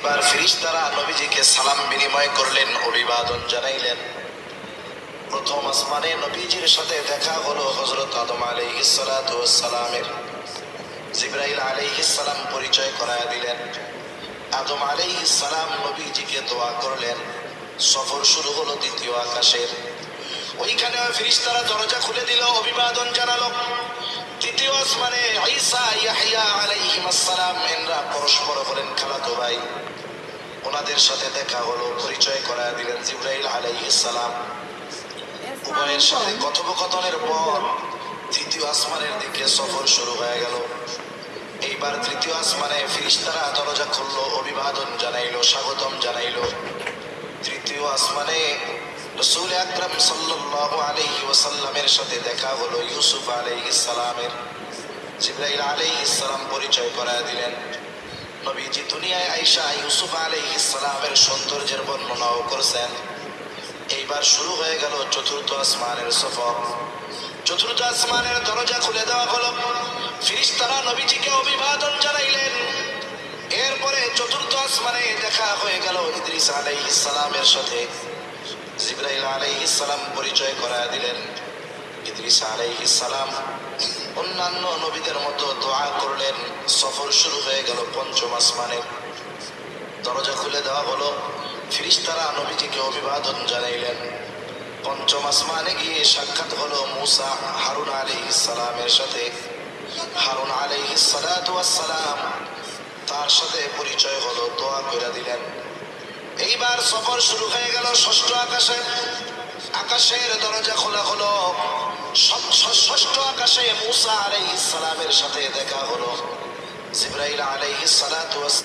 এইবার ফেরেশতারা নবীজিকে সালাম বিনিময় করলেন, অভিবাদন জানাইলেন। প্রথম আসমানে নবীজির সাথে দেখা হলো হযরত আদম আলাইহিস সালাতু ওয়াস সালামের। জিবরাইল আলাইহিস সালাম পরিচয় করায় দিলেন। আদম আলাইহিস সালাম নবীজিকে দোয়া করলেন। সফর শুরু হলো দ্বিতীয় আকাশের। ওইখানে ফেরেশতারা দরজা খুলে দিল, অভিবাদন জানালো। তৃতীয় আসমানে ঈসা ইয়াহইয়া আলাইহিস সালাম এনরা পরস্পর হলেন খালাতো ভাই। ওনাদের সাথে দেখা হলো, পরিচয় করায় দিলেন জিবরাইল আলাইহিস সালাম। উভয়ের সাথে কথোপকথনের পর তৃতীয় আসমানের দিকে সফর শুরু হয়ে গেল। এইবার তৃতীয় আসমানে ফেরেশতারা দরজা খুললো, অভিবাদন জানাইলো, স্বাগতম জানাইলো। তৃতীয় আসমানে রাসূল আকরাম সাল্লাল্লাহু আলাইহি ওয়াসাল্লামের সাথে দেখা হলো ইউসুফ আলাইহিস সালামের। জিবরাইল আলাইহিস সালাম পরিচয় করায় দিলেন। নবীজি দুনিয়ায় আয়েশা ইউসুফ আলাইহিস সালামের সৌন্দর্যের বর্ণনাও করেছেন। এইবার শুরু হয়ে গেল চতুর্থ আসমানের সফর। চতুর্থ আসমানের দরজা খুলে দেওয়া হলো, ফেরেশতারা নবীজিকে অভিবাদন জানাইলেন। এরপরে চতুর্থ আসমানে দেখা হয়ে গেল ইদ্রিস আলাইহিস সালামের সাথে। জিবরাইল আলাইহিস সালাম পরিচয় করায় দিলেন। ইদ্রিস আলাইহিস সালাম অন্যান্য নবীদের মতো দোয়া করলেন। সফর শুরু হয়ে গেল পঞ্চম আসমানে। দরজা খুলে দেওয়া হলো, ফেরেশতারা নবীজিকে অভিবাদন জানাইলেন। পঞ্চম আসমানে গিয়ে সাক্ষাৎ হলো মূসা হারুন আলাইহিস সালামের সাথে। হারুন আলাইহিস সালাতু ওয়াস সালাম তার সাথে পরিচয় হলো, দোয়া করে দিলেন। এইবার সফর শুরু হয়ে গেল ষষ্ঠ আকাশে। আকাশের দরজা খোলা হলো। ষষ্ঠ আকাশে মূসা আলাইহিস সালামের সাথে দেখা হলো। জিবরাইল আলাইহিস সালাতু ওয়াস